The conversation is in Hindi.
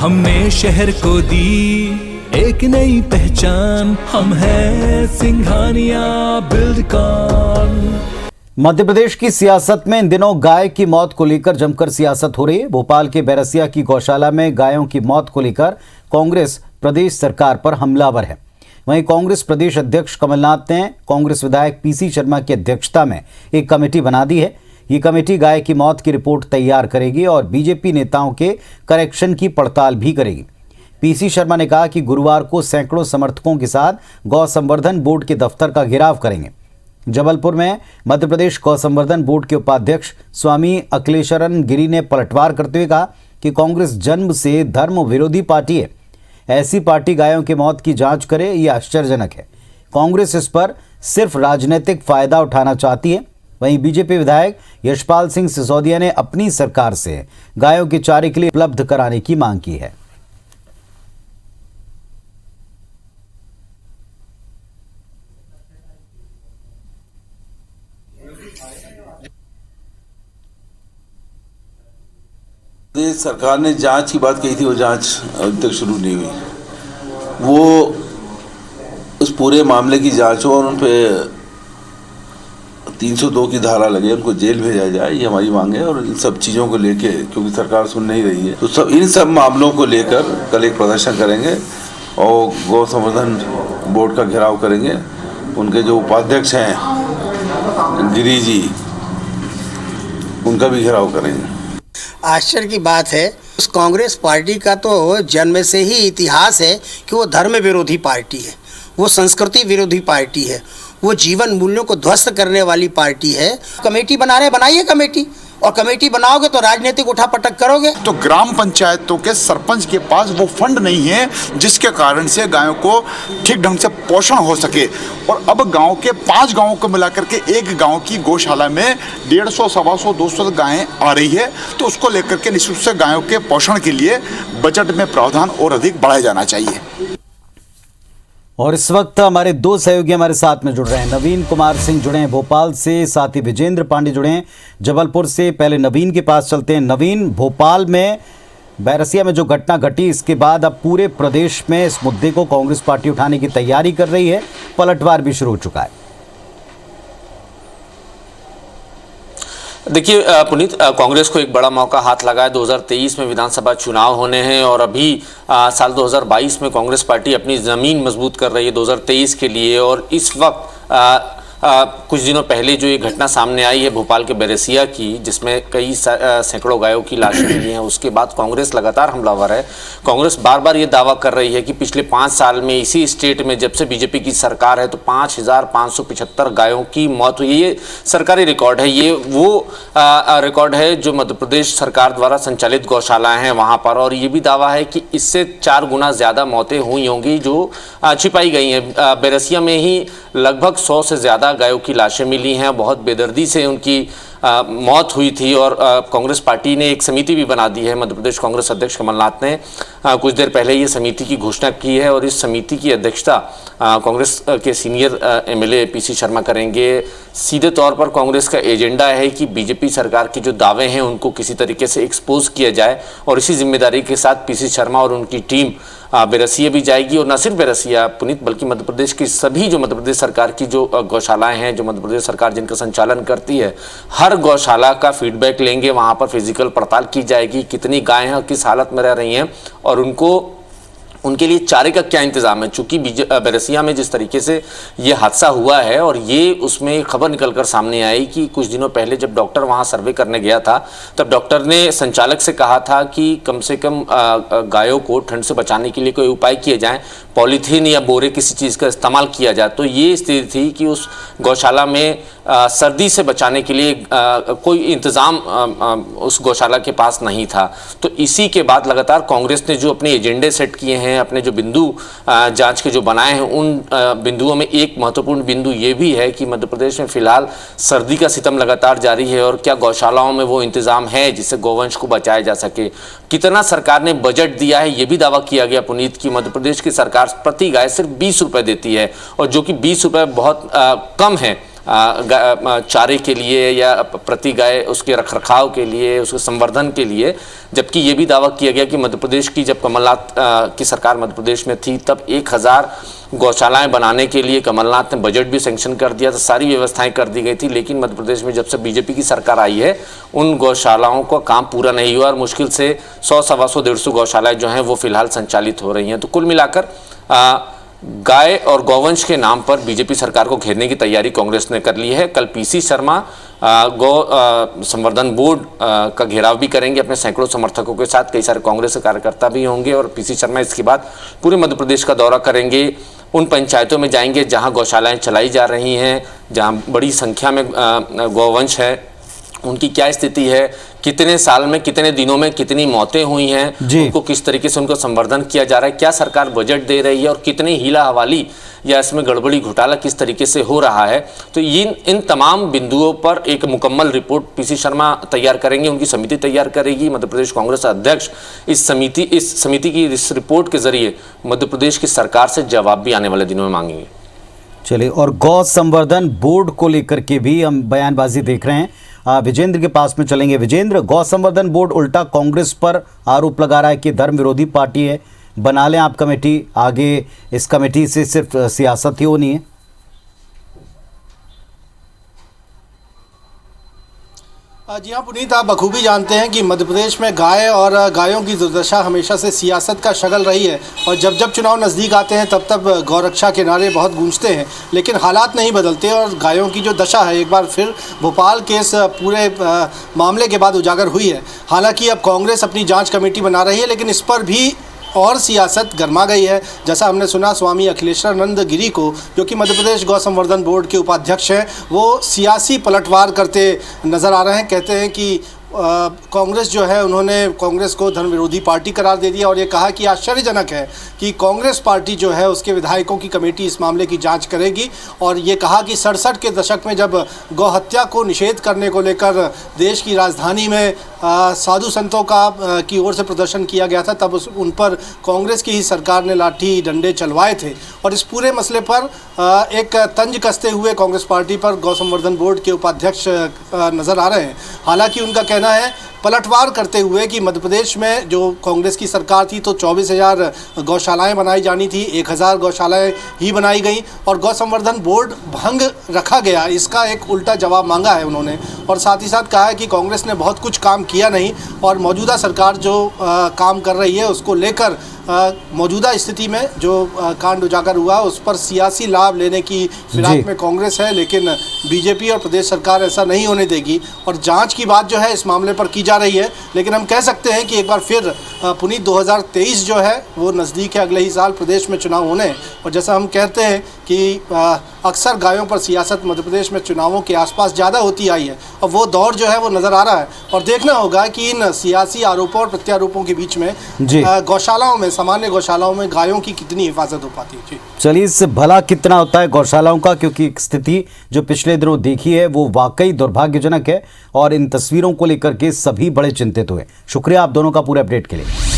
हमने शहर को दी एक नई पहचान, हम हैं सिंघानिया बिल्डकॉन। मध्य प्रदेश की सियासत में इन दिनों गाय की मौत को लेकर जमकर सियासत हो रही है। भोपाल के बैरसिया की गौशाला में गायों की मौत को लेकर कांग्रेस प्रदेश सरकार पर हमलावर है। वहीं कांग्रेस प्रदेश अध्यक्ष कमलनाथ ने कांग्रेस विधायक पीसी शर्मा की अध्यक्षता में एक कमेटी बना दी है। ये कमेटी गाय की मौत की रिपोर्ट तैयार करेगी और बीजेपी नेताओं के करेक्शन की पड़ताल भी करेगी। पीसी शर्मा ने कहा कि गुरुवार को सैकड़ों समर्थकों के साथ गौ संवर्धन बोर्ड के दफ्तर का घेराव करेंगे। जबलपुर में मध्य प्रदेश गौ संवर्धन बोर्ड के उपाध्यक्ष स्वामी अखिलेश्वरन गिरी ने पलटवार करते हुए कहा कि कांग्रेस जन्म से धर्म विरोधी पार्टी है। ऐसी पार्टी गायों की मौत की जांच करे, ये आश्चर्यजनक है। कांग्रेस इस पर सिर्फ राजनीतिक फायदा उठाना चाहती है। वहीं बीजेपी विधायक यशपाल सिंह सिसोदिया ने अपनी सरकार से गायों के चारे के लिए उपलब्ध कराने की मांग की है। सरकार ने जांच की बात कही थी, वो जांच अभी तक शुरू नहीं हुई। वो उस पूरे मामले की जांच हो और उन पे 302 की धारा लगे, उनको जेल भेजा जाए, ये हमारी मांग है। और इन सब चीज़ों को लेके, क्योंकि सरकार सुन नहीं रही है, तो इन सब मामलों को लेकर कल एक प्रदर्शन करेंगे और गौ संवर्धन बोर्ड का घेराव करेंगे। उनके जो उपाध्यक्ष हैं गिरी जी, उनका भी घेराव करेंगे। आश्चर्य की बात है, उस कांग्रेस पार्टी का तो जन्म से ही इतिहास है कि वो धर्म विरोधी पार्टी है, वो संस्कृति विरोधी पार्टी है, वो जीवन मूल्यों को ध्वस्त करने वाली पार्टी है। कमेटी बना रहे, बनाइए कमेटी, और कमेटी बनाओगे तो राजनीतिक उठापटक करोगे। तो ग्राम पंचायतों के सरपंच के पास वो फंड नहीं है जिसके कारण से गायों को ठीक ढंग से पोषण हो सके। और अब गांव के 5 गांवों को मिलाकर के एक गांव की गौशाला में 150, 125, 200 गायें आ रही है। तो उसको लेकर के निश्चित रूप से गायों के पोषण के लिए बजट में प्रावधान और अधिक बढ़ाया जाना चाहिए। और इस वक्त हमारे 2 सहयोगी हमारे साथ में जुड़ रहे हैं। नवीन कुमार सिंह जुड़े हैं भोपाल से, साथ ही विजेंद्र पांडे जुड़े हैं जबलपुर से। पहले नवीन के पास चलते हैं। नवीन, भोपाल में बैरसिया में जो घटना घटी, इसके बाद अब पूरे प्रदेश में इस मुद्दे को कांग्रेस पार्टी उठाने की तैयारी कर रही है, पलटवार भी शुरू हो चुका है। देखिए पुनीत, कांग्रेस को एक बड़ा मौका हाथ लगा है। 2023 में विधानसभा चुनाव होने हैं और अभी साल 2022 में कांग्रेस पार्टी अपनी ज़मीन मजबूत कर रही है 2023 के लिए। और इस वक्त कुछ दिनों पहले जो ये घटना सामने आई है भोपाल के बैरसिया की, जिसमें कई सैकड़ों गायों की लाशें मिली हैं, उसके बाद कांग्रेस लगातार हमलावर है। कांग्रेस बार बार ये दावा कर रही है कि पिछले 5 साल में इसी स्टेट में जब से बीजेपी की सरकार है तो 5575 गायों की मौत हुई है। ये सरकारी रिकॉर्ड है। ये वो रिकॉर्ड है जो मध्य प्रदेश सरकार द्वारा संचालित गौशालाएं हैं वहाँ पर। और ये भी दावा है कि इससे 4 गुना ज़्यादा मौतें हुई होंगी जो छिपाई गई हैं। बैरसिया में ही लगभग 100 से ज़्यादा गायों की लाशें मिली हैं। बहुत बेदर्दी से उनकी मौत हुई थी। और कांग्रेस पार्टी ने एक समिति भी बना दी है। मध्य प्रदेश कांग्रेस अध्यक्ष कमलनाथ ने कुछ देर पहले ये समिति की घोषणा की है। और इस समिति की अध्यक्षता कांग्रेस के सीनियर एमएलए पीसी शर्मा करेंगे। सीधे तौर पर कांग्रेस का एजेंडा है कि बीजेपी सरकार के जो दावे हैं उनको किसी तरीके से एक्सपोज किया जाए। और इसी जिम्मेदारी के साथ पीसी शर्मा और उनकी टीम बैरसिया भी जाएगी। और न सिर्फ बैरसिया पुनीत, बल्कि मध्य प्रदेश की सभी जो मध्य प्रदेश सरकार की जो गौशालाएं हैं, जो मध्य प्रदेश सरकार जिनका संचालन करती है, हर गौशाला का फीडबैक लेंगे। वहां पर फिजिकल पड़ताल की जाएगी, कितनी गायें हैं, किस हालत में रह रही हैं और उनके लिए चारे का क्या इंतजाम है। चूंकि बैरसिया में जिस तरीके से ये हादसा हुआ है और ये उसमें खबर निकलकर सामने आई कि कुछ दिनों पहले जब डॉक्टर वहां सर्वे करने गया था तब डॉक्टर ने संचालक से कहा था कि कम से कम गायों को ठंड से बचाने के लिए कोई उपाय किए जाएं, पॉलीथीन या बोरे किसी चीज़ का इस्तेमाल किया जाए। तो ये स्थिति थी कि उस गौशाला में सर्दी से बचाने के लिए कोई इंतज़ाम उस गौशाला के पास नहीं था। तो इसी के बाद लगातार कांग्रेस ने जो अपने एजेंडे सेट किए हैं, अपने जो बिंदु जांच के जो बनाए हैं, उन बिंदुओं में एक महत्वपूर्ण बिंदु ये भी है कि मध्य प्रदेश में फिलहाल सर्दी का सितम लगातार जारी है। और क्या गौशालाओं में वो इंतजाम है जिससे गौवंश को बचाया जा सके। कितना सरकार ने बजट दिया है ये भी दावा किया गया पुनीत कि मध्य प्रदेश की सरकार प्रति गाय सिर्फ 20 रुपये देती है, और जो कि 20 रुपये बहुत कम है चारे के लिए या प्रति गाय उसके रखरखाव के लिए, उसके संवर्धन के लिए, जबकि ये भी दावा किया गया कि मध्य प्रदेश की जब कमलनाथ की सरकार मध्य प्रदेश में थी तब 1000 गौशालाएं बनाने के लिए कमलनाथ ने बजट भी सैंक्शन कर दिया था, सारी व्यवस्थाएं कर दी गई थी। लेकिन मध्य प्रदेश में जब से बीजेपी की सरकार आई है उन गौशालाओं का काम पूरा नहीं हुआ और मुश्किल से 100, 125, 150 गौशालाएं जो हैं वो फिलहाल संचालित हो रही हैं। तो कुल मिलाकर गाय और गौवंश के नाम पर बीजेपी सरकार को घेरने की तैयारी कांग्रेस ने कर ली है। कल पीसी शर्मा गौ संवर्धन बोर्ड का घेराव भी करेंगे अपने सैकड़ों समर्थकों के साथ, कई सारे कांग्रेस के कार्यकर्ता भी होंगे और पीसी शर्मा इसके बाद पूरे मध्य प्रदेश का दौरा करेंगे, उन पंचायतों में जाएंगे जहां गौशालाएं चलाई जा रही हैं, जहां बड़ी संख्या में गौवंश है, उनकी क्या स्थिति है, कितने साल में, कितने दिनों में कितनी मौतें हुई हैं, उनको किस तरीके से उनको संवर्धन किया जा रहा है, क्या सरकार बजट दे रही है और कितनी हीला हवाली या इसमें गड़बड़ी घोटाला किस तरीके से हो रहा है। तो इन तमाम बिंदुओं पर एक मुकम्मल रिपोर्ट पीसी शर्मा तैयार करेंगे, उनकी समिति तैयार करेगी। मध्य प्रदेश कांग्रेस अध्यक्ष इस समिति की इस रिपोर्ट के जरिए मध्य प्रदेश की सरकार से जवाब भी आने वाले दिनों में मांगेंगे। चलिए, और गौ संवर्धन बोर्ड को लेकर के भी हम बयानबाजी देख रहे हैं। विजेंद्र के पास में चलेंगे। विजेंद्र, गौ संवर्धन बोर्ड उल्टा कांग्रेस पर आरोप लगा रहा है कि धर्म विरोधी पार्टी है, बना लें आप कमेटी, आगे इस कमेटी से सिर्फ सियासत ही होनी है। जी हाँ पुनीत, आप बखूबी जानते हैं कि मध्य प्रदेश में गाय और गायों की दुर्दशा हमेशा से सियासत का शगल रही है और जब जब चुनाव नज़दीक आते हैं तब तब गौरक्षा के नारे बहुत गूंजते हैं, लेकिन हालात नहीं बदलते और गायों की जो दशा है एक बार फिर भोपाल के इस पूरे मामले के बाद उजागर हुई है। हालांकि अब कांग्रेस अपनी जाँच कमेटी बना रही है, लेकिन इस पर भी और सियासत गर्मा गई है। जैसा हमने सुना, स्वामी अखिलेशानंद गिरी को, जो कि मध्य प्रदेश गौ संवर्धन बोर्ड के उपाध्यक्ष हैं, वो सियासी पलटवार करते नज़र आ रहे हैं। कहते हैं कि कांग्रेस जो है, उन्होंने कांग्रेस को धर्म विरोधी पार्टी करार दे दिया और ये कहा कि आश्चर्यजनक है कि कांग्रेस पार्टी जो है उसके विधायकों की कमेटी इस मामले की जांच करेगी। और ये कहा कि 67 के दशक में जब गौ हत्या को निषेध करने को लेकर देश की राजधानी में साधु संतों की ओर से प्रदर्शन किया गया था, तब उन पर कांग्रेस की ही सरकार ने लाठी डंडे चलवाए थे। और इस पूरे मसले पर एक तंज कसते हुए कांग्रेस पार्टी पर गौ संवर्धन बोर्ड के उपाध्यक्ष नज़र आ रहे हैं। हालांकि उनका कहना है पलटवार करते हुए कि मध्य प्रदेश में जो कांग्रेस की सरकार थी तो 24,000 गौशालाएं बनाई जानी थी, 1,000 गौशालाएं ही बनाई गई और गौ संवर्धन बोर्ड भंग रखा गया। इसका एक उल्टा जवाब मांगा है उन्होंने और साथ ही साथ कहा है कि कांग्रेस ने बहुत कुछ काम किया नहीं और मौजूदा सरकार जो काम कर रही है उसको लेकर मौजूदा स्थिति में जो कांड उजागर हुआ उस पर सियासी लाभ लेने की फिराक में कांग्रेस है, लेकिन बीजेपी और प्रदेश सरकार ऐसा नहीं होने देगी और जांच की बात जो है इस मामले पर की जा रही है। लेकिन हम कह सकते हैं कि एक बार फिर पुनीत 2023 जो है वो नज़दीक है, अगले ही साल प्रदेश में चुनाव होने हैं और जैसा हम कहते हैं कि अक्सर गायों पर सियासत मध्य प्रदेश में चुनावों के आसपास ज़्यादा होती आई है और वो दौर जो है वो नज़र आ रहा है और देखना होगा कि इन सियासी आरोपों और प्रत्यारोपों के बीच में गौशालाओं में, सामान्य गौशालाओं में गायों की कितनी हिफाजत हो पाती है। चलिए, इससे भला कितना होता है गौशालाओं का, क्योंकि स्थिति जो पिछले दिनों देखी है वो वाकई दुर्भाग्यजनक है और इन तस्वीरों को लेकर के सभी बड़े चिंतित हुए। शुक्रिया आप दोनों का पूरे अपडेट के लिए।